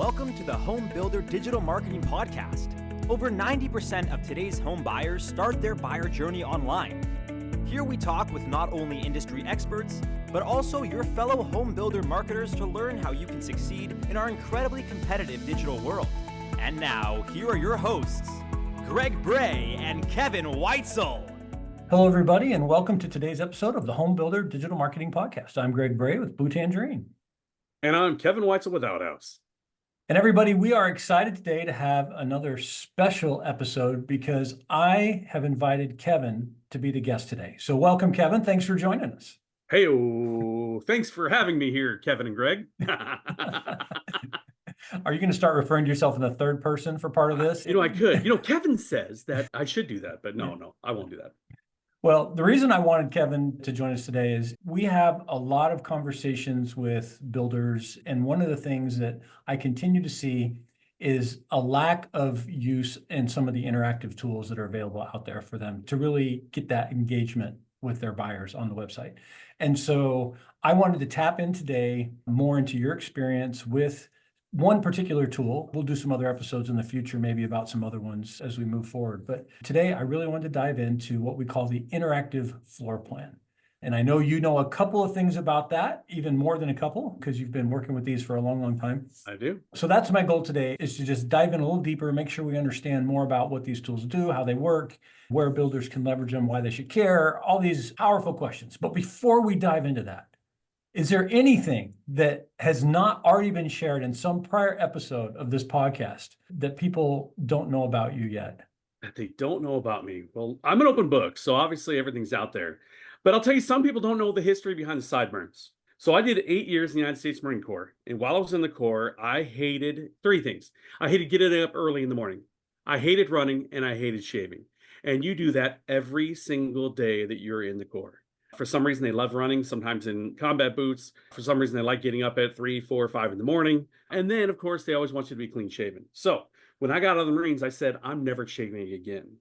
Welcome to the Home Builder Digital Marketing Podcast. Over 90% of today's home buyers start their buyer journey online. Here we talk with not only industry experts, but also your fellow home builder marketers to learn how you can succeed in our incredibly competitive digital world. And now, here are your hosts, Bray and Kevin Weitzel. Hello, everybody, and welcome to today's episode of the Home Builder Digital Marketing Podcast. I'm Bray with Blue Tangerine. And I'm Kevin Weitzel with Outhouse. And everybody, we are excited today to have another special episode because I have invited Kevin to be the guest today. So welcome, Kevin. Thanks for joining us. Hey, thanks for having me here, Kevin and Greg. Are you going to start referring to yourself in the third person for part of this? I could. Kevin says that I should do that, but no, I won't do that. Well, the reason I wanted Kevin to join us today is we have a lot of conversations with builders, and one of the things that I continue to see is a lack of use in some of the interactive tools that are available out there for them to really get that engagement with their buyers on the website. And so I wanted to tap in today more into your experience with one particular tool. We'll do some other episodes in the future, maybe about some other ones as we move forward. But today I really wanted to dive into what we call the interactive floor plan. And I know you know a couple of things about that, even more than a couple, because you've been working with these for a long time. I do. So that's my goal today, is to just dive in a little deeper, make sure we understand more about what these tools do, how they work, where builders can leverage them, why they should care, all these powerful questions. But before we dive into that, is there anything that has not already been shared in some prior episode of this podcast that people don't know about you yet? That they don't know about me. Well, I'm an open book, so obviously everything's out there. But I'll tell you, some people don't know the history behind the sideburns. So I did 8 years in the United States Marine Corps. And while I was in the Corps, I hated three things. I hated getting up early in the morning. I hated running, and I hated shaving. And you do that every single day that you're in the Corps. For some reason, they love running, sometimes in combat boots. For some reason, they like getting up at 3, 4, 5 in the morning. And then, of course, they always want you to be clean shaven. So when I got out of the Marines, I said, I'm never shaving again.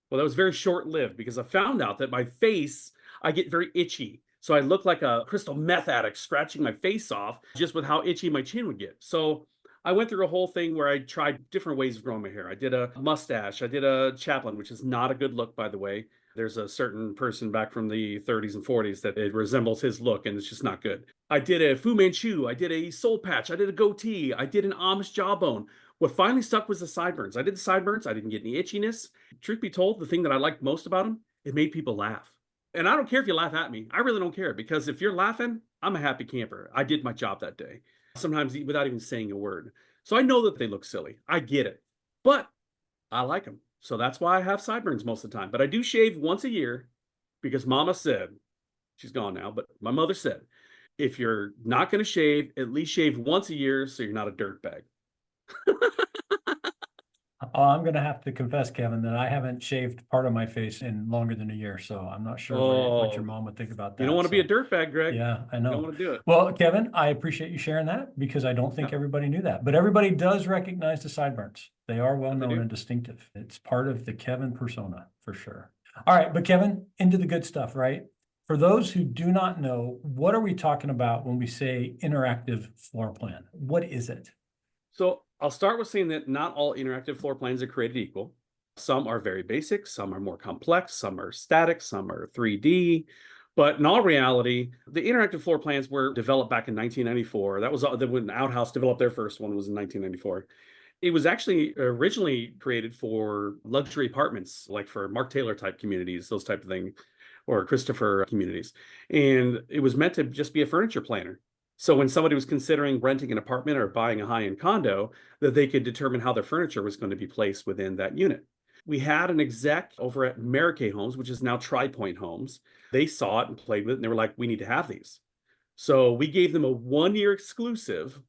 Well, that was very short-lived because I found out that my face, I get very itchy. So I look like a crystal meth addict scratching my face off just with how itchy my chin would get. So I went through a whole thing where I tried different ways of growing my hair. I did a mustache. I did a chaplain, which is not a good look, by the way. There's a certain person back from the 30s and 40s that it resembles his look, and it's just not good. I did a Fu Manchu. I did a soul patch. I did a goatee. I did an Amish jawbone. What finally stuck was the sideburns. I did the sideburns. I didn't get any itchiness. Truth be told, the thing that I liked most about them, it made people laugh. And I don't care if you laugh at me. I really don't care, because if you're laughing, I'm a happy camper. I did my job that day, sometimes without even saying a word. So I know that they look silly. I get it. But I like them. So that's why I have sideburns most of the time. But I do shave once a year because Mama said, she's gone now, but my mother said, if you're not going to shave, at least shave once a year so you're not a dirtbag. Oh, I'm going to have to confess, Kevin, that I haven't shaved part of my face in longer than a year. So I'm not sure what your mom would think about that. You don't want to be a dirtbag, Greg. Yeah, I know. You don't want to do it. Well, Kevin, I appreciate you sharing that because I don't think everybody knew that. But everybody does recognize the sideburns. They are well known and distinctive. It's part of the Kevin persona for sure. All right, but Kevin, into the good stuff, right? For those who do not know, what are we talking about when we say interactive floor plan? What is it? So I'll start with saying that not all interactive floor plans are created equal. Some are very basic, some are more complex, some are static, some are 3D. But in all reality, the interactive floor plans were developed back in 1994. That was when Outhouse developed their first one, was in 1994. It was actually originally created for luxury apartments, like for Mark Taylor type communities, those type of thing, or Christopher communities. And it was meant to just be a furniture planner. So when somebody was considering renting an apartment or buying a high-end condo, that they could determine how their furniture was going to be placed within that unit. We had an exec over at Mary Homes, which is now Tri-Point Homes. They saw it and played with it, and they were like, we need to have these. So we gave them a 1-year exclusive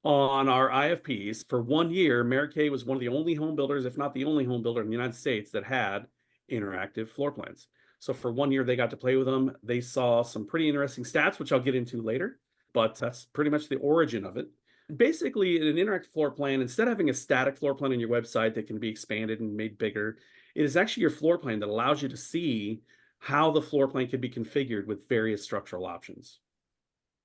on our IFPs. For 1 year, Mary Kay was one of the only home builders, if not the only home builder in the United States that had interactive floor plans. So for 1 year, they got to play with them. They saw some pretty interesting stats, which I'll get into later, but that's pretty much the origin of it. Basically, in an interactive floor plan, instead of having a static floor plan on your website that can be expanded and made bigger, it is actually your floor plan that allows you to see how the floor plan can be configured with various structural options.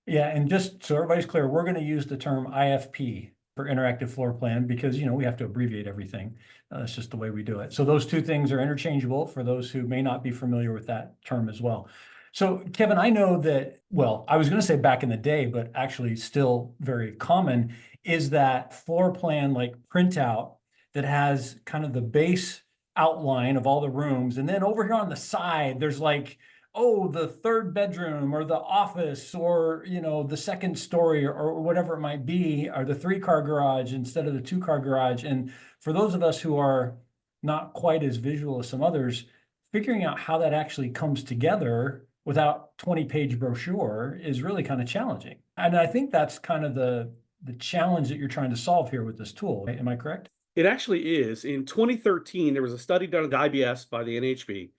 Yeah, and just so everybody's clear, we're going to use the term IFP for interactive floor plan because, we have to abbreviate everything. That's just the way we do it. So those two things are interchangeable for those who may not be familiar with that term as well. So Kevin, I know that, well, I was going to say back in the day, but actually still very common is that floor plan like printout that has kind of the base outline of all the rooms. And then over here on the side, there's like, oh, the third bedroom or the office or, the second story or whatever it might be, or the 3-car garage instead of the 2-car garage. And for those of us who are not quite as visual as some others, figuring out how that actually comes together without 20-page brochure is really kind of challenging. And I think that's kind of the challenge that you're trying to solve here with this tool. Am I correct? It actually is. In 2013, there was a study done at IBS by the NHB,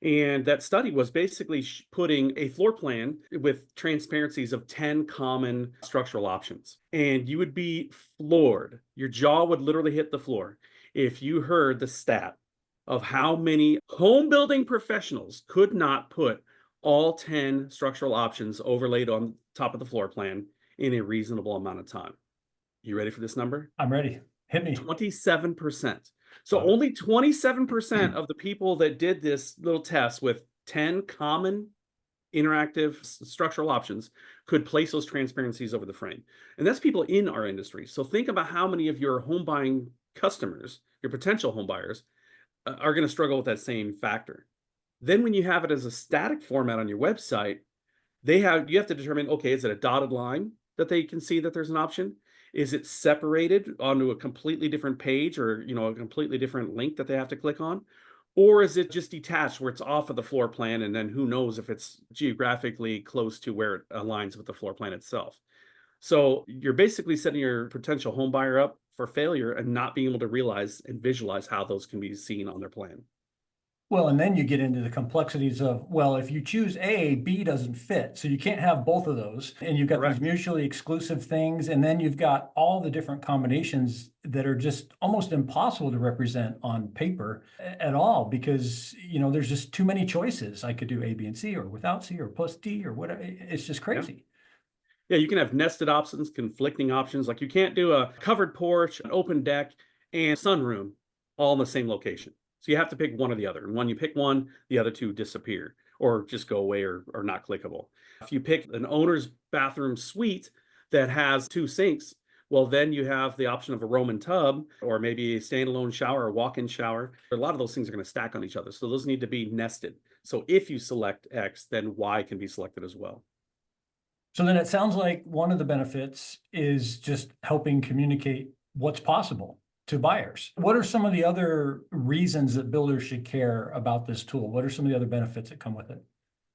and that study was basically putting a floor plan with transparencies of 10 common structural options. And you would be floored. Your jaw would literally hit the floor if you heard the stat of how many home building professionals could not put all 10 structural options overlaid on top of the floor plan in a reasonable amount of time. You ready for this number? I'm ready. Hit me. 27%. So Wow. only 27% of the people that did this little test with 10 common interactive structural options could place those transparencies over the frame. And that's people in our industry. So think about how many of your home buying customers, your potential home buyers, are going to struggle with that same factor. Then when you have it as a static format on your website, you have to determine, okay, is it a dotted line that they can see that there's an option? Is it separated onto a completely different page or, a completely different link that they have to click on? Or is it just detached where it's off of the floor plan and then who knows if it's geographically close to where it aligns with the floor plan itself? So you're basically setting your potential home buyer up for failure and not being able to realize and visualize how those can be seen on their plan. Well, and then you get into the complexities of, well, if you choose A, B doesn't fit. So you can't have both of those. And you've got Correct. these mutually exclusive things. And then you've got all the different combinations that are just almost impossible to represent on paper at all because, there's just too many choices. I could do A, B, and C or without C or plus D or whatever. It's just crazy. Yeah, you can have nested options, conflicting options. Like you can't do a covered porch, an open deck, and sunroom all in the same location. So you have to pick one or the other. And when you pick one, the other two disappear or just go away or not clickable. If you pick an owner's bathroom suite that has 2 sinks, well, then you have the option of a Roman tub or maybe a standalone shower or walk-in shower. A lot of those things are going to stack on each other. So those need to be nested. So if you select X, then Y can be selected as well. So then it sounds like one of the benefits is just helping communicate what's possible to buyers. What are some of the other reasons that builders should care about this tool? What are some of the other benefits that come with it?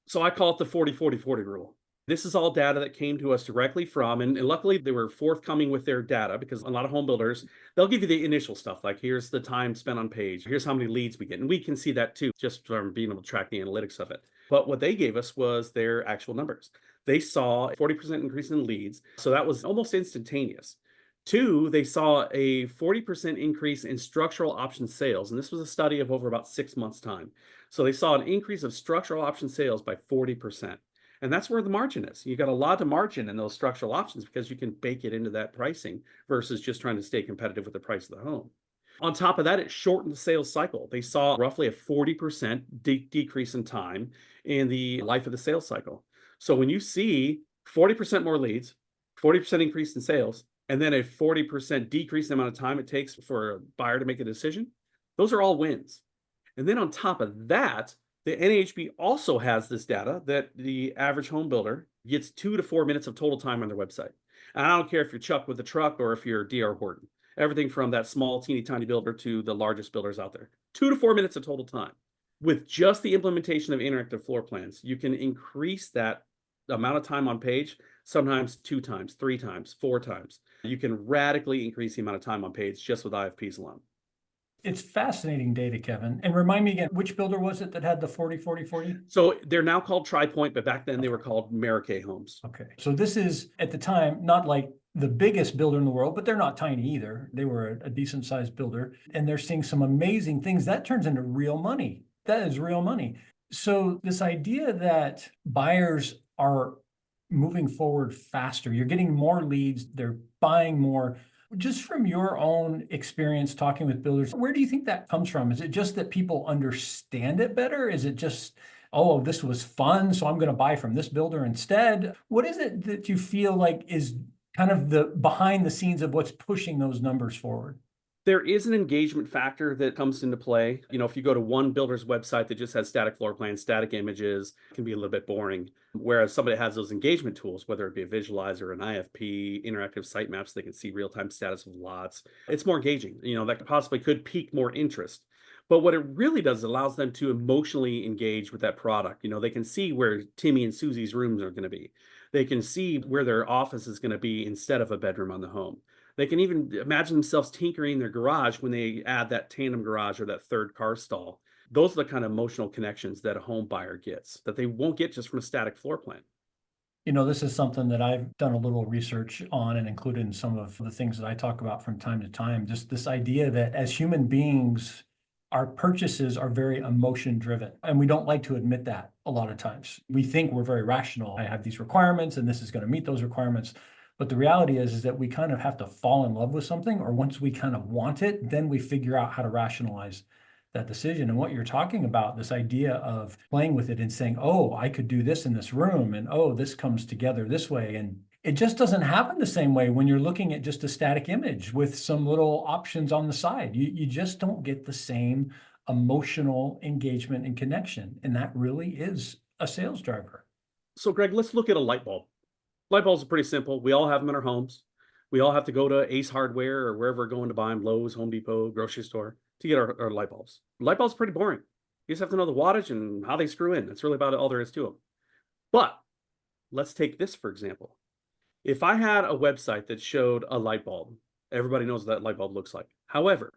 So I call it the 40-40-40 rule. This is all data that came to us directly from, and luckily they were forthcoming with their data because a lot of home builders, they'll give you the initial stuff, like here's the time spent on page, here's how many leads we get. And we can see that too, just from being able to track the analytics of it. But what they gave us was their actual numbers. They saw a 40% increase in leads. So that was almost instantaneous. 2, they saw a 40% increase in structural option sales. And this was a study of over about 6 months' time. So they saw an increase of structural option sales by 40%. And that's where the margin is. You got a lot of margin in those structural options because you can bake it into that pricing versus just trying to stay competitive with the price of the home. On top of that, it shortened the sales cycle. They saw roughly a 40% decrease in time in the life of the sales cycle. So when you see 40% more leads, 40% increase in sales, and then a 40% decrease in the amount of time it takes for a buyer to make a decision, those are all wins. And then on top of that, the NAHB also has this data that the average home builder gets 2 to 4 minutes of total time on their website. And I don't care if you're Chuck with a truck or if you're D.R. Horton, everything from that small, teeny tiny builder to the largest builders out there, 2 to 4 minutes of total time. With just the implementation of interactive floor plans, you can increase that amount of time on page, sometimes 2 times, 3 times, 4 times. You can radically increase the amount of time on page just with IFPs alone. It's fascinating data, Kevin. And remind me again, which builder was it that had the 40-40-40? So they're now called Tri-Point, but back then they were called Marquet Homes. Okay. So this is, at the time, not like the biggest builder in the world, but they're not tiny either. They were a decent sized builder and they're seeing some amazing things. That turns into real money. That is real money. So this idea that buyers are moving forward faster, you're getting more leads, they're buying more. Just from your own experience talking with builders, where do you think that comes from? Is it just that people understand it better? Is it just, oh, this was fun, so I'm going to buy from this builder instead? What is it that you feel like is kind of the behind the scenes of what's pushing those numbers forward? There is an engagement factor that comes into play. If you go to one builder's website that just has static floor plans, static images, it can be a little bit boring. Whereas somebody that has those engagement tools, whether it be a visualizer, an IFP, interactive site maps, they can see real-time status of lots. It's more engaging. That possibly could pique more interest. But what it really does is allows them to emotionally engage with that product. They can see where Timmy and Susie's rooms are going to be. They can see where their office is going to be instead of a bedroom on the home. They can even imagine themselves tinkering their garage when they add that tandem garage or that third car stall. Those are the kind of emotional connections that a home buyer gets that they won't get just from a static floor plan. This is something that I've done a little research on and included in some of the things that I talk about from time to time. Just this idea that as human beings, our purchases are very emotion driven. And we don't like to admit that a lot of times. We think we're very rational. I have these requirements and this is going to meet those requirements. But the reality is that we kind of have to fall in love with something, or once we kind of want it, then we figure out how to rationalize that decision. And what you're talking about, this idea of playing with it and saying, oh, I could do this in this room, and oh, this comes together this way. And it just doesn't happen the same way when you're looking at just a static image with some little options on the side. You just don't get the same emotional engagement and connection. And that really is a sales driver. So, Greg, let's look at a light bulb. Light bulbs are pretty simple. We all have them in our homes. We all have to go to Ace Hardware or wherever we're going to buy them, Lowe's, Home Depot, grocery store, to get our light bulbs. Light bulbs are pretty boring. You just have to know the wattage and how they screw in. That's really about all there is to them. But let's take this, for example. If I had a website that showed a light bulb, everybody knows what that light bulb looks like. However,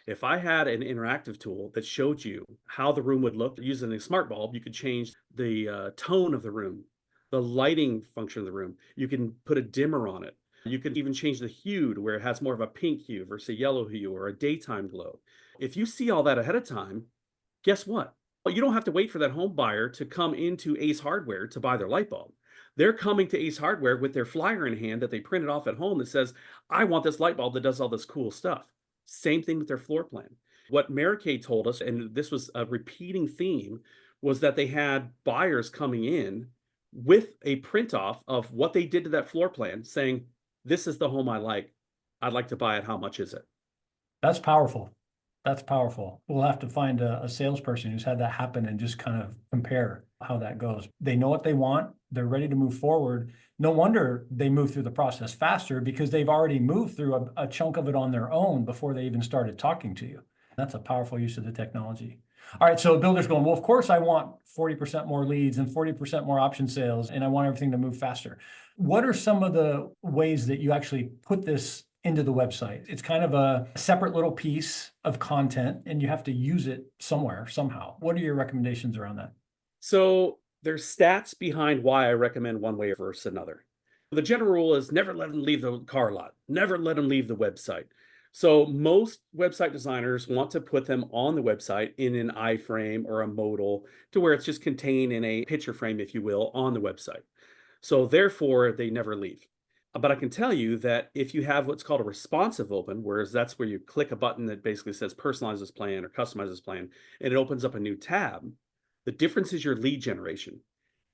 if I had an interactive tool that showed you how the room would look using a smart bulb, you could change the tone of the room, the lighting function of the room. You can put a dimmer on it. You can even change the hue to where it has more of a pink hue versus a yellow hue or a daytime glow. If you see all that ahead of time, guess what? Well, you don't have to wait for that home buyer to come into Ace Hardware to buy their light bulb. They're coming to Ace Hardware with their flyer in hand that they printed off at home that says, I want this light bulb that does all this cool stuff. Same thing with their floor plan. What Mary Kay told us, and this was a repeating theme, was that they had buyers coming in with a print off of what they did to that floor plan saying, this is the home I like. I'd like to buy it. How much is it? That's powerful. That's powerful. We'll have to find a salesperson who's had that happen and just kind of compare how that goes. They know what they want. They're ready to move forward. No wonder they move through the process faster because they've already moved through a chunk of it on their own before they even started talking to you. That's a powerful use of the technology. All right, so a builder's going, well, of course I want 40% more leads and 40% more option sales, and I want everything to move faster. What are some of the ways that you actually put this into the website? It's kind of a separate little piece of content, and you have to use it somewhere, somehow. What are your recommendations around that? So there's stats behind why I recommend one way versus another. The general rule is never let them leave the car lot. Never let them leave the website. So most website designers want to put them on the website in an iframe or a modal to where it's just contained in a picture frame, if you will, on the website. So therefore, they never leave. But I can tell you that if you have what's called a responsive open, whereas that's where you click a button that basically says personalize this plan or customize this plan, and it opens up a new tab, the difference is your lead generation.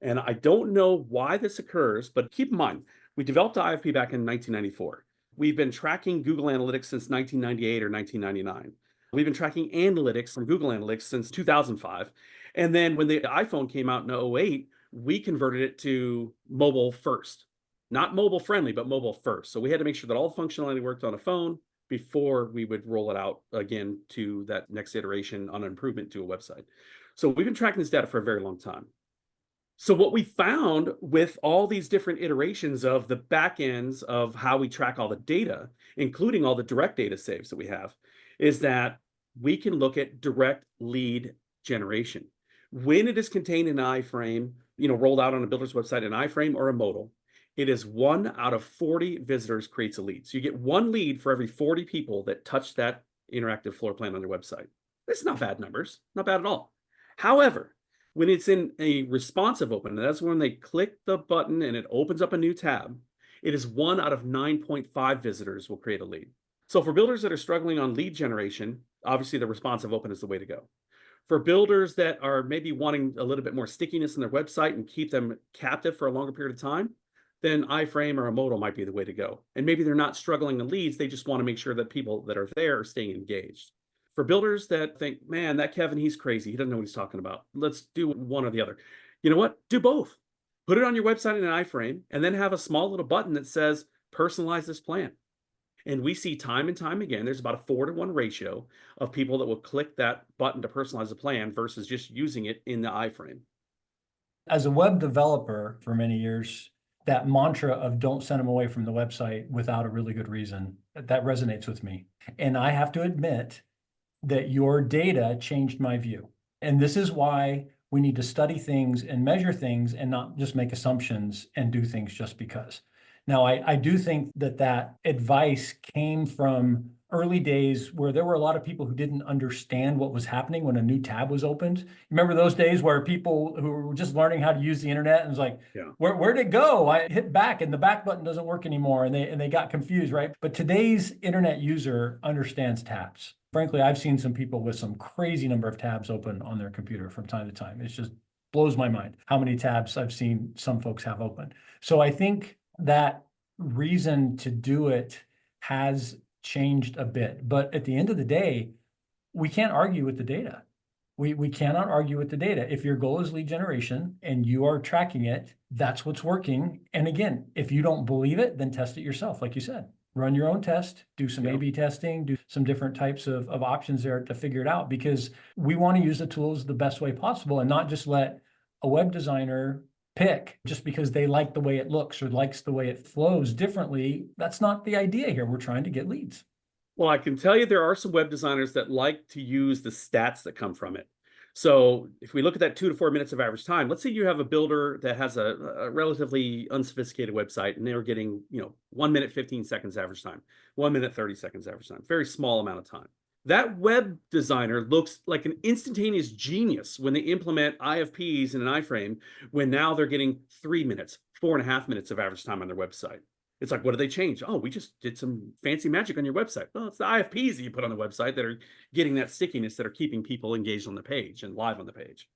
And I don't know why this occurs, but keep in mind, we developed the IFP back in 1994. We've been tracking Google Analytics since 1998 or 1999. We've been tracking analytics from Google Analytics since 2005. And then when the iPhone came out in 2008, we converted it to mobile first. Not mobile friendly, but mobile first. So we had to make sure that all the functionality worked on a phone before we would roll it out again to that next iteration on an improvement to a website. So we've been tracking this data for a very long time. So what we found with all these different iterations of the back ends of how we track all the data, including all the direct data saves that we have, is that we can look at direct lead generation. When it is contained in an iframe, rolled out on a builder's website, an iframe or a modal, it is 1 out of 40 visitors creates a lead. So you get 1 lead for every 40 people that touch that interactive floor plan on their website. It's not bad numbers, not bad at all. However, when it's in a responsive open, that's when they click the button and it opens up a new tab. It is 1 out of 9.5 visitors will create a lead. So for builders that are struggling on lead generation, obviously the responsive open is the way to go. For builders that are maybe wanting a little bit more stickiness in their website and keep them captive for a longer period of time, then iframe or a modal might be the way to go. And maybe they're not struggling in leads, they just want to make sure that people that are there are staying engaged. For builders that think, man, that Kevin, he's crazy, he doesn't know what he's talking about, let's do one or the other. You know what? Do both. Put it on your website in an iframe and then have a small little button that says personalize this plan. And we see time and time again, there's about a 4-to-1 ratio of people that will click that button to personalize the plan versus just using it in the iframe. As a web developer for many years, that mantra of don't send them away from the website without a really good reason, that resonates with me. And I have to admit that your data changed my view. And this is why we need to study things and measure things and not just make assumptions and do things just because. Now, I do think that advice came from early days where there were a lot of people who didn't understand what was happening when a new tab was opened. Remember those days where people who were just learning how to use the internet and was like, Yeah. Where'd it go? I hit back and the back button doesn't work anymore. And they got confused, right? But today's internet user understands tabs. Frankly, I've seen some people with some crazy number of tabs open on their computer from time to time. It just blows my mind how many tabs I've seen some folks have open. So I think that reason to do it has changed a bit. But at the end of the day, we can't argue with the data. We cannot argue with the data. If your goal is lead generation and you are tracking it, that's what's working. And again, if you don't believe it, then test it yourself, like you said. Run your own test, do some A/B testing, do some different types of options there to figure it out, because we want to use the tools the best way possible and not just let a web designer pick just because they like the way it looks or likes the way it flows differently. That's not the idea here. We're trying to get leads. Well, I can tell you there are some web designers that like to use the stats that come from it. So if we look at that 2 to 4 minutes of average time, let's say you have a builder that has a relatively unsophisticated website and they're getting, 1 minute, 15 seconds average time, 1 minute, 30 seconds average time, very small amount of time. That web designer looks like an instantaneous genius when they implement IFPs in an iframe, when now they're getting 3 minutes, 4.5 minutes of average time on their website. It's like, what did they change? Oh, we just did some fancy magic on your website. Well, it's the IFPs that you put on the website that are getting that stickiness, that are keeping people engaged on the page and live on the page.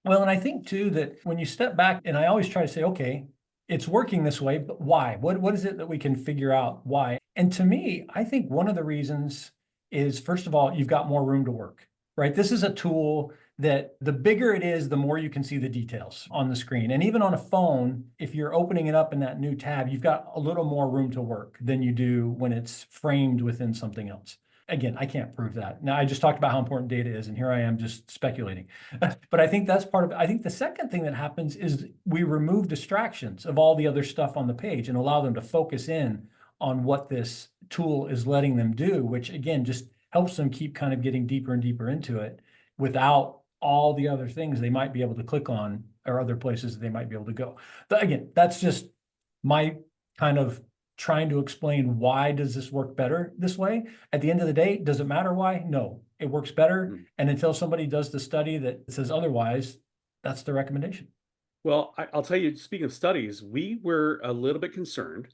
Well, and I think too that when you step back, and I always try to say, okay, it's working this way, but why? What is it that we can figure out why? And to me, I think one of the reasons is, first of all, you've got more room to work, right? This is a tool that the bigger it is, the more you can see the details on the screen. And even on a phone, if you're opening it up in that new tab, you've got a little more room to work than you do when it's framed within something else. Again, I can't prove that. Now, I just talked about how important data is, and here I am just speculating. But I think that's part of it. I think the second thing that happens is we remove distractions of all the other stuff on the page and allow them to focus in on what this tool is letting them do, which again, just helps them keep kind of getting deeper and deeper into it without all the other things they might be able to click on or other places they might be able to go. But again, that's just my kind of trying to explain why does this work better this way. At the end of the day, does it matter why? No, it works better. And until somebody does the study that says otherwise, that's the recommendation. Well, I'll tell you, speaking of studies, we were a little bit concerned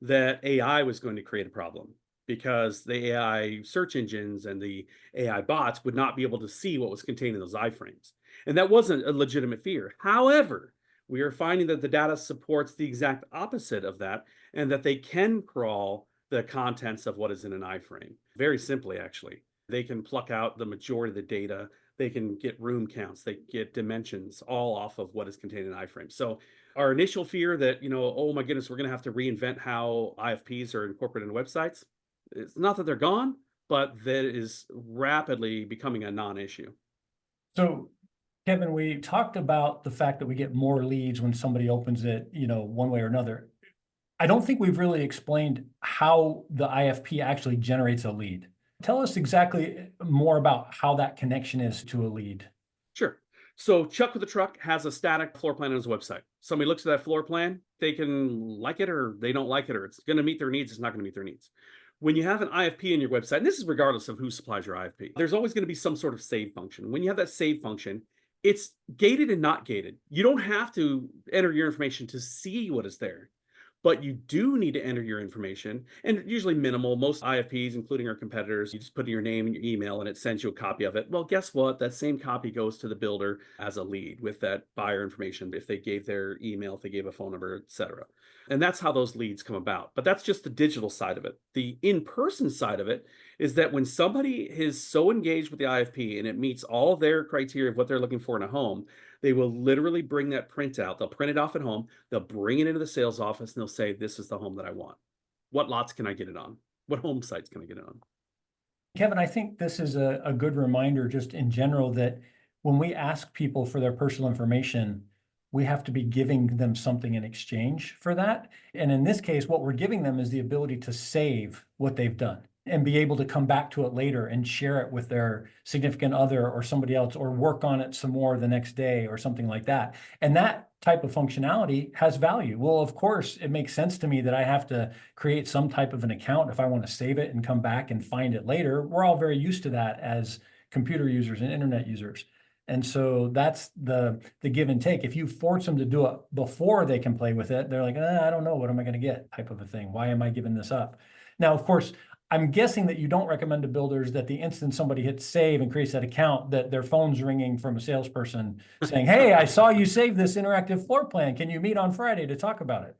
that AI was going to create a problem, because the AI search engines and the AI bots would not be able to see what was contained in those iframes. And that wasn't a legitimate fear. However, we are finding that the data supports the exact opposite of that, and that they can crawl the contents of what is in an iframe. Very simply, actually. They can pluck out the majority of the data. They can get room counts, they get dimensions, all off of what is contained in iframes. So our initial fear that, oh my goodness, we're going to have to reinvent how IFPs are incorporated in websites, it's not that they're gone, but that is rapidly becoming a non-issue. So, Kevin, we talked about the fact that we get more leads when somebody opens it, one way or another. I don't think we've really explained how the IFP actually generates a lead. Tell us exactly more about how that connection is to a lead. Sure. So Chuck with the Truck has a static floor plan on his website. Somebody looks at that floor plan, they can like it or they don't like it, or it's going to meet their needs, it's not going to meet their needs. When you have an IFP in your website, and this is regardless of who supplies your IFP, there's always going to be some sort of save function. When you have that save function, it's gated and not gated. You don't have to enter your information to see what is there. but you do need to enter your information, and usually minimal. Most IFPs, including our competitors, you just put in your name and your email and it sends you a copy of it. Well, guess what? That same copy goes to the builder as a lead with that buyer information, if they gave their email, if they gave a phone number, etc. And that's how those leads come about. But that's just the digital side of it. The in-person side of it is that when somebody is so engaged with the IFP and it meets all their criteria of what they're looking for in a home, they will literally bring that print out. They'll print it off at home. They'll bring it into the sales office and they'll say, this is the home that I want. What lots can I get it on? What home sites can I get it on? Kevin, I think this is a good reminder just in general that when we ask people for their personal information, we have to be giving them something in exchange for that. And in this case, what we're giving them is the ability to save what they've done and be able to come back to it later and share it with their significant other or somebody else, or work on it some more the next day or something like that. And that type of functionality has value. Well, of course, it makes sense to me that I have to create some type of an account if I want to save it and come back and find it later. We're all very used to that as computer users and internet users. And so that's the give and take. If you force them to do it before they can play with it, they're like, I don't know, what am I going to get type of a thing. Why am I giving this up? Now, of course, I'm guessing that you don't recommend to builders that the instant somebody hits save and creates that account, that their phone's ringing from a salesperson saying, hey, I saw you save this interactive floor plan. Can you meet on Friday to talk about it?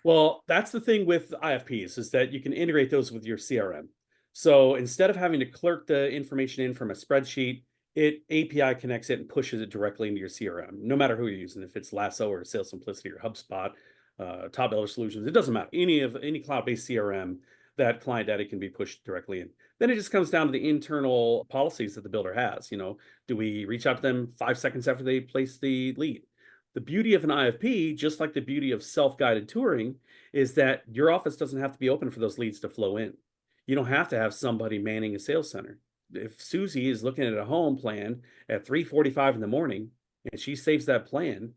Well, that's the thing with IFPs, is that you can integrate those with your CRM. So instead of having to clerk the information in from a spreadsheet, it API connects it and pushes it directly into your CRM, no matter who you're using, if it's Lasso or Sales Simplicity or HubSpot, Top Dollar Solutions, it doesn't matter. Any cloud-based CRM, that client data can be pushed directly in. Then it just comes down to the internal policies that the builder has. Do we reach out to them 5 seconds after they place the lead? The beauty of an IFP, just like the beauty of self-guided touring, is that your office doesn't have to be open for those leads to flow in. You don't have to have somebody manning a sales center. If Susie is looking at a home plan at 3:45 in the morning and she saves that plan,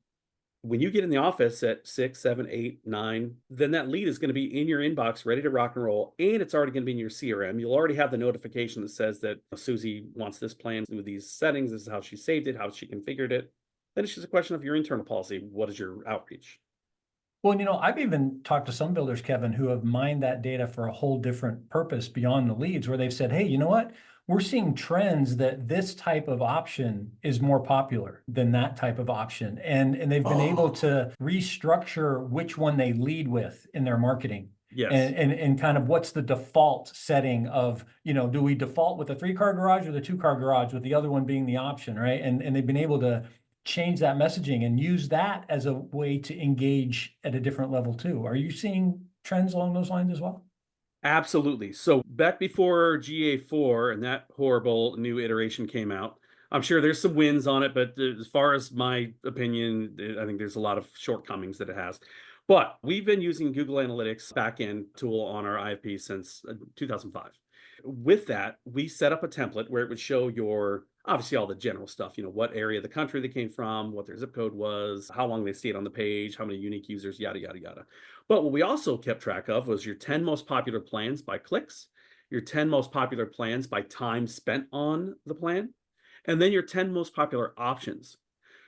when you get in the office at 6, 7, 8, 9, then that lead is going to be in your inbox, ready to rock and roll, and it's already going to be in your CRM. You'll already have the notification that says that Susie wants this plan with these settings. This is how she saved it, how she configured it. Then it's just a question of your internal policy. What is your outreach? Well, I've even talked to some builders, Kevin, who have mined that data for a whole different purpose beyond the leads, where they've said, hey, you know what? We're seeing trends that this type of option is more popular than that type of option. And they've been able to restructure which one they lead with in their marketing. Yes. And kind of what's the default setting of, do we default with a 3-car garage or the 2-car garage, with the other one being the option, right? And they've been able to change that messaging and use that as a way to engage at a different level too. Are you seeing trends along those lines as well? Absolutely. So back before GA4 and that horrible new iteration came out, I'm sure there's some wins on it, but as far as my opinion, I think there's a lot of shortcomings that it has. But we've been using Google Analytics backend tool on our IFP since 2005. With that, we set up a template where it would show obviously all the general stuff, what area of the country they came from, what their zip code was, how long they stayed on the page, how many unique users, yada, yada, yada. But what we also kept track of was your 10 most popular plans by clicks, your 10 most popular plans by time spent on the plan, and then your 10 most popular options.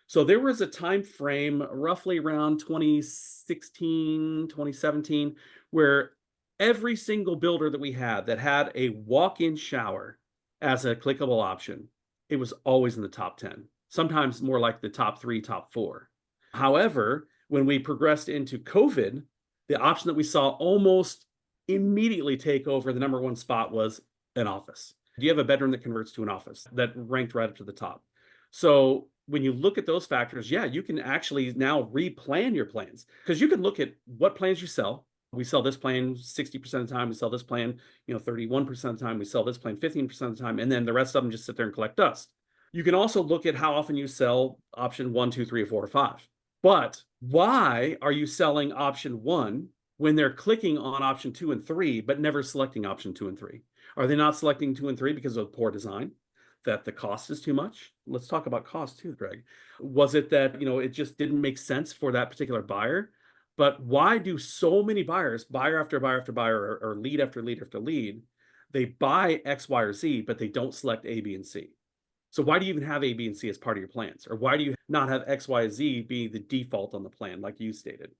So there was a time frame roughly around 2016, 2017, where every single builder that we had that had a walk-in shower as a clickable option, it was always in the top 10, sometimes more like the top 3, top 4. However, when we progressed into COVID, the option that we saw almost immediately take over the number 1 spot was an office. Do you have a bedroom that converts to an office? That ranked right up to the top. So when you look at those factors, yeah, you can actually now replan your plans, because you can look at what plans you sell. We sell this plan 60% of the time. We sell this plan, 31% of the time. We sell this plan 15% of the time. And then the rest of them just sit there and collect dust. You can also look at how often you sell option 1, 2, 3, or 4, or 5. But why are you selling option 1 when they're clicking on option 2 and 3, but never selecting option 2 and 3? Are they not selecting 2 and 3 because of poor design? That the cost is too much? Let's talk about cost too, Greg. Was it that, it just didn't make sense for that particular buyer? But why do so many buyers, buyer after buyer after buyer, or lead after lead after lead, they buy X, Y, or Z, but they don't select A, B, and C? So why do you even have A, B, and C as part of your plans? Or why do you not have X, Y, Z be the default on the plan, like you stated?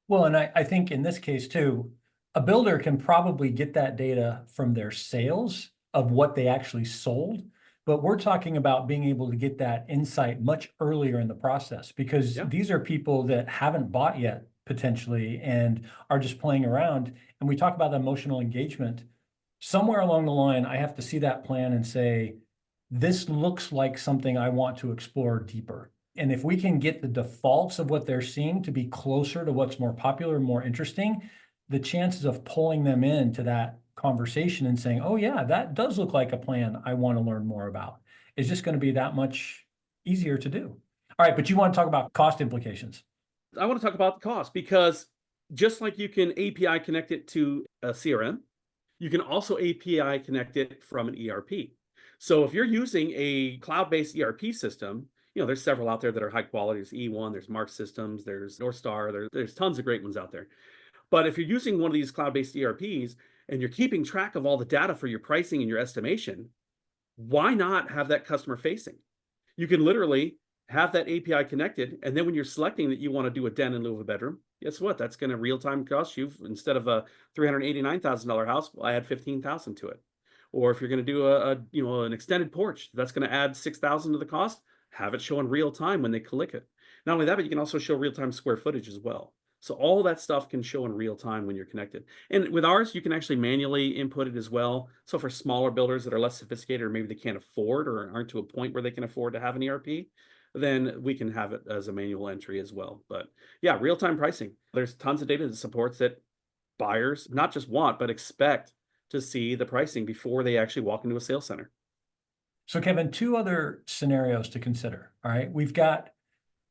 Well, and I think in this case too, a builder can probably get that data from their sales of what they actually sold. But we're talking about being able to get that insight much earlier in the process because Yeah. these are people that haven't bought yet potentially and are just playing around. And we talk about emotional engagement. Somewhere along the line, I have to see that plan and say, this looks like something I want to explore deeper. And if we can get the defaults of what they're seeing to be closer to what's more popular, more interesting, the chances of pulling them into that conversation and saying, oh, yeah, that does look like a plan I want to learn more about is just going to be that much easier to do. All right, but you want to talk about cost implications. I want to talk about the cost because just like you can API connect it to a CRM, you can also API connect it from an ERP. So if you're using a cloud-based ERP system, there's several out there that are high quality. There's E1, there's Mark Systems, there's North Star, there's tons of great ones out there. But if you're using one of these cloud-based ERPs and you're keeping track of all the data for your pricing and your estimation, why not have that customer facing? You can literally have that API connected, and then when you're selecting that you want to do a den in lieu of a bedroom, guess what? That's going to real time cost you, instead of a $389,000 house, well, I add 15,000 to it. Or if you're going to do an extended porch, that's going to add 6,000 to the cost. Have it show in real time when they click it. Not only that, but you can also show real time square footage as well. So all that stuff can show in real time when you're connected. And with ours, you can actually manually input it as well. So for smaller builders that are less sophisticated, or maybe they can't afford or aren't to a point where they can afford to have an ERP, then we can have it as a manual entry as well. But yeah, real-time pricing. There's tons of data that supports that buyers not just want, but expect to see the pricing before they actually walk into a sales center. So, Kevin, two other scenarios to consider. All right. We've got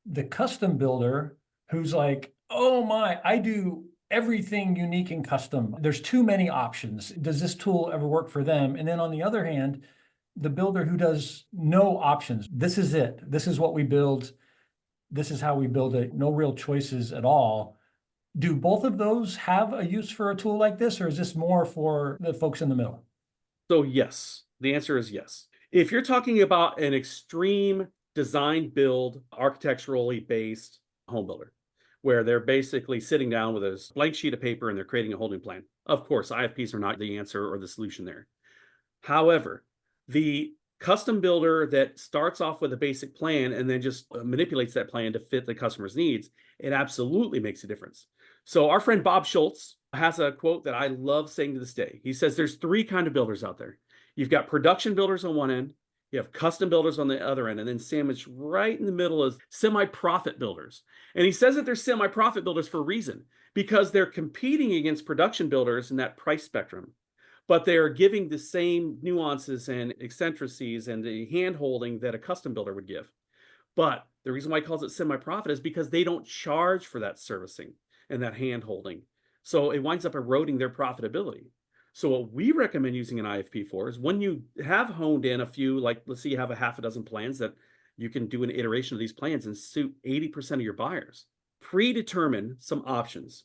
the custom builder who's like, oh my, I do everything unique and custom. There's too many options. Does this tool ever work for them? And then on the other hand, the builder who does no options. This is it. This is what we build. This is how we build it. No real choices at all. Do both of those have a use for a tool like this, or is this more for the folks in the middle? So yes, the answer is yes. If you're talking about an extreme design build, architecturally based home builder, where they're basically sitting down with a blank sheet of paper and they're creating a holding plan, of course, IFPs are not the answer or the solution there. However, the custom builder that starts off with a basic plan and then just manipulates that plan to fit the customer's needs, it absolutely makes a difference. So our friend Bob Schultz has a quote that I love saying to this day. He says there's three kinds of builders out there. You've got production builders on one end, you have custom builders on the other end, and then sandwiched right in the middle is semi-profit builders. And he says that they're semi-profit builders for a reason, because they're competing against production builders in that price spectrum, but they are giving the same nuances and eccentricities and the hand-holding that a custom builder would give. But the reason why he calls it semi-profit is because they don't charge for that servicing and that hand-holding. So it winds up eroding their profitability. So what we recommend using an IFP for is when you have honed in a few, like let's say you have a half a dozen plans that you can do an iteration of these plans and suit 80% of your buyers. Predetermine some options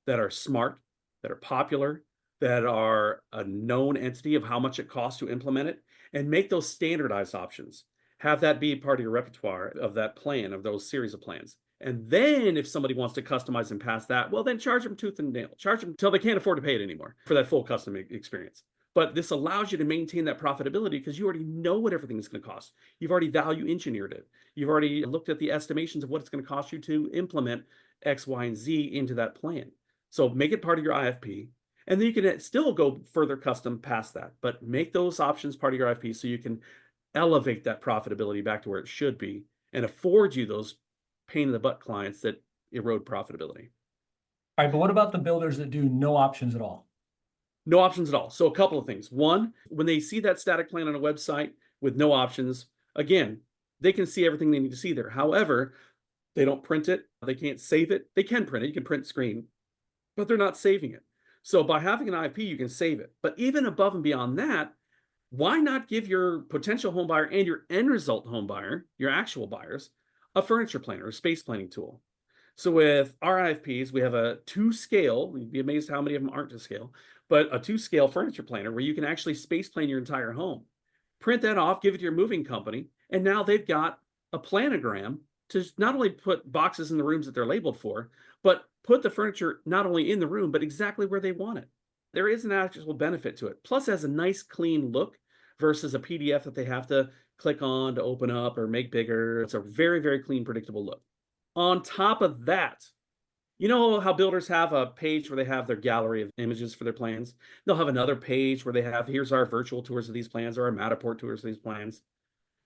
that are smart, that are popular, that are a known entity of how much it costs to implement it, and make those standardized options. Have that be part of your repertoire of that plan, of those series of plans. And then if somebody wants to customize and pass that, well, then charge them tooth and nail. Charge them until they can't afford to pay it anymore for that full custom experience. But this allows you to maintain that profitability because you already know what everything is going to cost. You've already value engineered it. You've already looked at the estimations of what it's going to cost you to implement X, Y, and Z into that plan. So make it part of your IFP. And then you can still go further custom past that, but make those options part of your IFP so you can elevate that profitability back to where it should be and afford you those pain in the butt clients that erode profitability. All right, but what about the builders that do no options at all? No options at all. So a couple of things. One, when they see that static plan on a website with no options, again, they can see everything they need to see there. However, they don't print it. They can't save it. They can print it. You can print screen, but they're not saving it. So by having an IFP, you can save it. But even above and beyond that, why not give your potential home buyer and your end result home buyer, your actual buyers, a furniture planner, a space planning tool? So with our IFPs, we have a 2-scale, you'd be amazed how many of them aren't to scale, but a 2-scale furniture planner where you can actually space plan your entire home. Print that off, give it to your moving company, and now they've got a planogram to not only put boxes in the rooms that they're labeled for, but put the furniture not only in the room, but exactly where they want it. There is an actual benefit to it. Plus, it has a nice, clean look versus a PDF that they have to click on to open up or make bigger. It's a very, very clean, predictable look. On top of that, you know how builders have a page where they have their gallery of images for their plans? They'll have another page where they have, here's our virtual tours of these plans or our Matterport tours of these plans.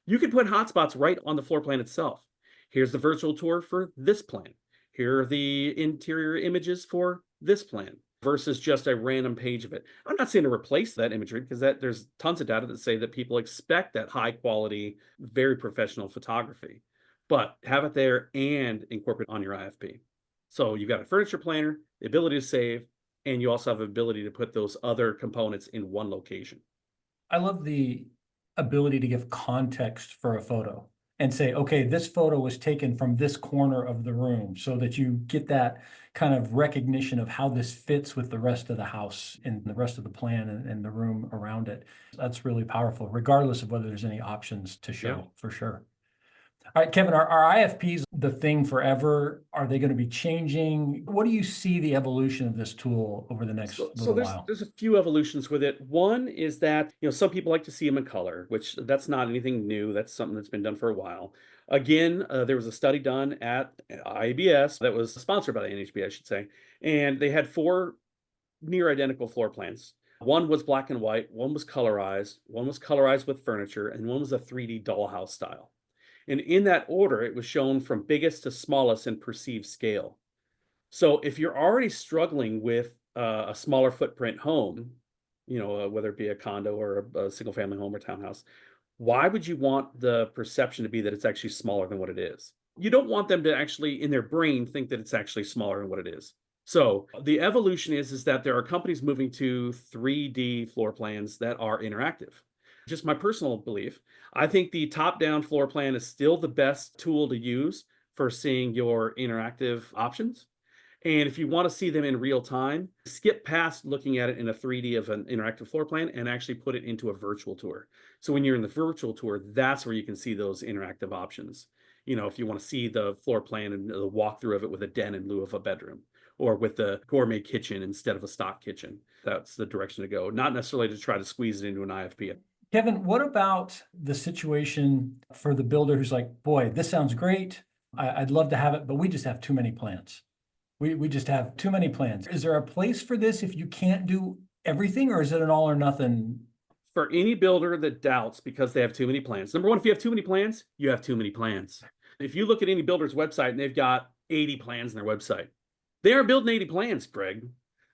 You can put hotspots right on the floor plan itself. Here's the virtual tour for this plan. Here are the interior images for this plan versus just a random page of it. I'm not saying to replace that imagery because there's tons of data that say that people expect that high quality, very professional photography, but have it there and incorporate on your IFP. So you've got a furniture planner, the ability to save, and you also have the ability to put those other components in one location. I love the ability to give context for a photo and say, okay, this photo was taken from this corner of the room so that you get that kind of recognition of how this fits with the rest of the house and the rest of the plan and the room around it. That's really powerful, regardless of whether there's any options to show, Yeah. For sure. All right, Kevin, are IFPs the thing forever? Are they going to be changing? What do you see the evolution of this tool over the next little while? There's a few evolutions with it. One is that, some people like to see them in color, which that's not anything new. That's something that's been done for a while. Again, there was a study done at IABS that was sponsored by the NHB, I should say, and they had 4 near identical floor plans. One was black and white, one was colorized with furniture, and one was a 3D dollhouse style. And in that order, it was shown from biggest to smallest in perceived scale. So if you're already struggling with a smaller footprint home, whether it be a condo or a single family home or townhouse, why would you want the perception to be that it's actually smaller than what it is? You don't want them to actually, in their brain, think that it's actually smaller than what it is. So the evolution is that there are companies moving to 3D floor plans that are interactive. Just my personal belief, I think the top-down floor plan is still the best tool to use for seeing your interactive options. And if you want to see them in real time, skip past looking at it in a 3D of an interactive floor plan and actually put it into a virtual tour. So when you're in the virtual tour, that's where you can see those interactive options. If you want to see the floor plan and the walkthrough of it with a den in lieu of a bedroom, or with the gourmet kitchen instead of a stock kitchen, that's the direction to go. Not necessarily to try to squeeze it into an IFP. Kevin, what about the situation for the builder who's like, boy, this sounds great. I'd love to have it, but we just have too many plans. We just have too many plans. Is there a place for this if you can't do everything, or is it an all or nothing? For any builder that doubts because they have too many plans. Number one, if you have too many plans, you have too many plans. If you look at any builder's website and they've got 80 plans on their website, they aren't building 80 plans, Greg.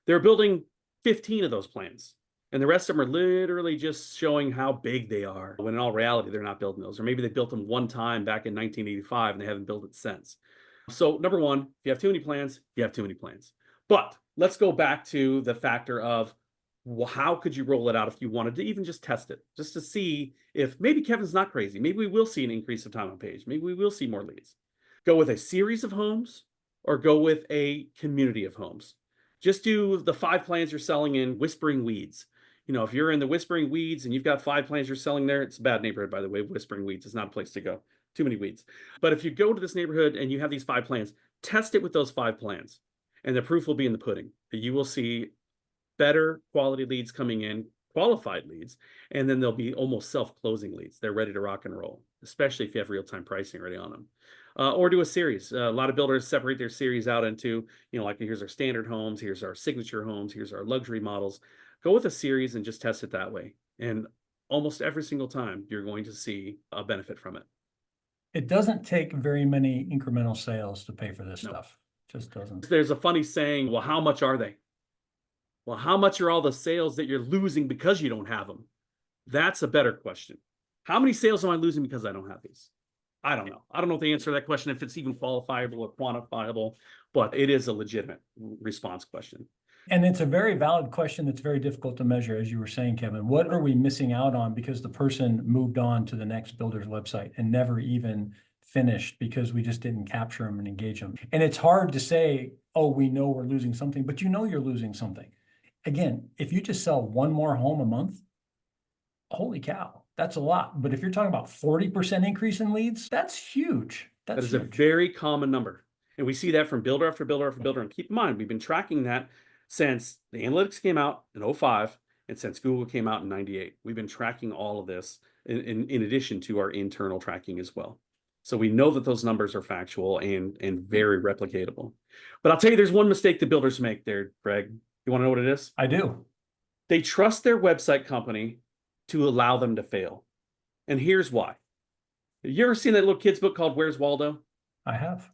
They're building 15 of those plans. And the rest of them are literally just showing how big they are, when in all reality, they're not building those. Or maybe they built them one time back in 1985 and they haven't built it since. So number one, if you have too many plans, you have too many plans. But let's go back to the factor of, well, how could you roll it out if you wanted to even just test it, just to see if maybe Kevin's not crazy. Maybe we will see an increase of time on page. Maybe we will see more leads. Go with a series of homes or go with a community of homes. Just do the 5 plans you're selling in Whispering Weeds. If you're in the Whispering Weeds and you've got 5 plans you're selling there, it's a bad neighborhood, by the way. Whispering Weeds is not a place to go. Too many weeds. But if you go to this neighborhood and you have these 5 plans, test it with those 5 plans. And the proof will be in the pudding. You will see better quality leads coming in, qualified leads, and then they'll be almost self-closing leads. They're ready to rock and roll, especially if you have real-time pricing already on them. Or do a series. A lot of builders separate their series out into, like here's our standard homes, here's our signature homes, here's our luxury models. Go with a series and just test it that way. And almost every single time, you're going to see a benefit from it. It doesn't take very many incremental sales to pay for this stuff. Just doesn't. There's a funny saying, well, how much are they? Well, how much are all the sales that you're losing because you don't have them? That's a better question. How many sales am I losing because I don't have these? I don't know. I don't know the answer to that question, if it's even qualifiable or quantifiable, but it is a legitimate response question. And it's a very valid question that's very difficult to measure, as you were saying, Kevin. What are we missing out on because the person moved on to the next builder's website and never even finished because we just didn't capture them and engage them? And it's hard to say, oh, we know we're losing something, but you're losing something. Again, if you just sell 1 more home a month, holy cow, that's a lot. But if you're talking about 40% increase in leads, that's huge. That That's is a huge. very common number. And we see that from builder after builder after builder. And keep in mind, we've been tracking that since the analytics came out in 05 and since Google came out in 98. We've been tracking all of this in addition to our internal tracking as well. So we know that those numbers are factual and very replicatable. But I'll tell you, there's one mistake the builders make there, Greg. You want to know what it is? I do. They trust their website company to allow them to fail. And here's why. You ever seen that little kid's book called Where's Waldo? I have.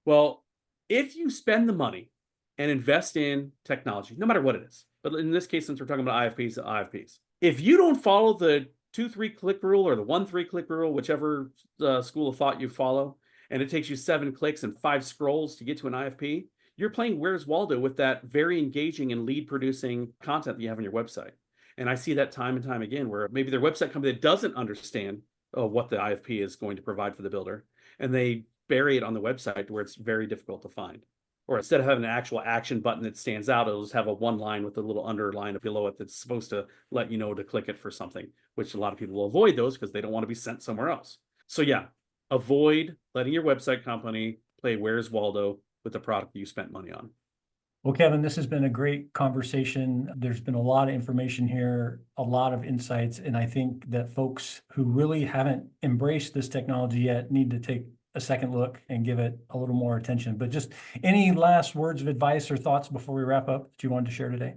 Well, if you spend the money and invest in technology, no matter what it is, but in this case, since we're talking about IFPs, if you don't follow the 2-3 click rule or the 1-3 click rule, whichever school of thought you follow, and it takes you 7 clicks and 5 scrolls to get to an IFP, you're playing Where's Waldo with that very engaging and lead producing content that you have on your website. And I see that time and time again, where maybe their website company that doesn't understand what the IFP is going to provide for the builder, and they bury it on the website to where it's very difficult to find. Or instead of having an actual action button that stands out, it'll just have a one line with a little underline below it that's supposed to let you know to click it for something, which a lot of people will avoid those because they don't want to be sent somewhere else. So yeah, avoid letting your website company play Where's Waldo with the product you spent money on. Well, Kevin, this has been a great conversation. There's been a lot of information here, a lot of insights, and I think that folks who really haven't embraced this technology yet need to take a second look and give it a little more attention. But just any last words of advice or thoughts before we wrap up that you wanted to share today?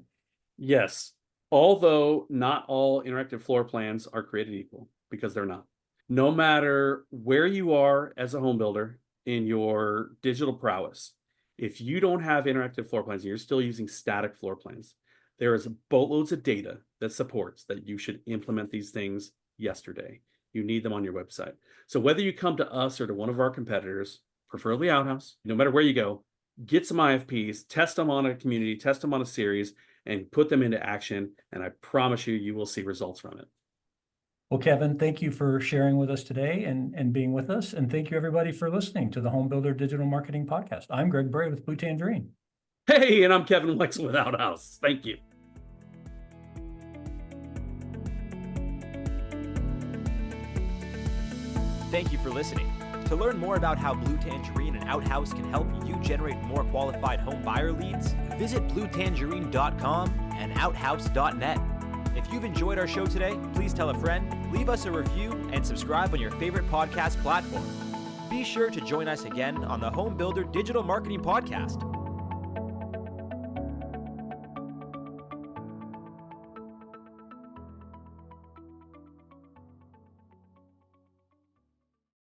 Yes, although not all interactive floor plans are created equal, because they're not. No matter where you are as a home builder in your digital prowess, if you don't have interactive floor plans and you're still using static floor plans, there is boatloads of data that supports that you should implement these things yesterday. You need them on your website. So whether you come to us or to one of our competitors, preferably Outhouse, no matter where you go, get some IFPs, test them on a community, test them on a series, and put them into action. And I promise you, you will see results from it. Well, Kevin, thank you for sharing with us today and being with us. And thank you, everybody, for listening to the Home Builder Digital Marketing Podcast. I'm Greg Bray with Blue Tangerine. Hey, and I'm Kevin Weitzel with Outhouse. Thank you. Thank you for listening. To learn more about how Blue Tangerine and Outhouse can help you generate more qualified home buyer leads, visit bluetangerine.com and outhouse.net. If you've enjoyed our show today, please tell a friend, leave us a review, and subscribe on your favorite podcast platform. Be sure to join us again on the Home Builder Digital Marketing Podcast.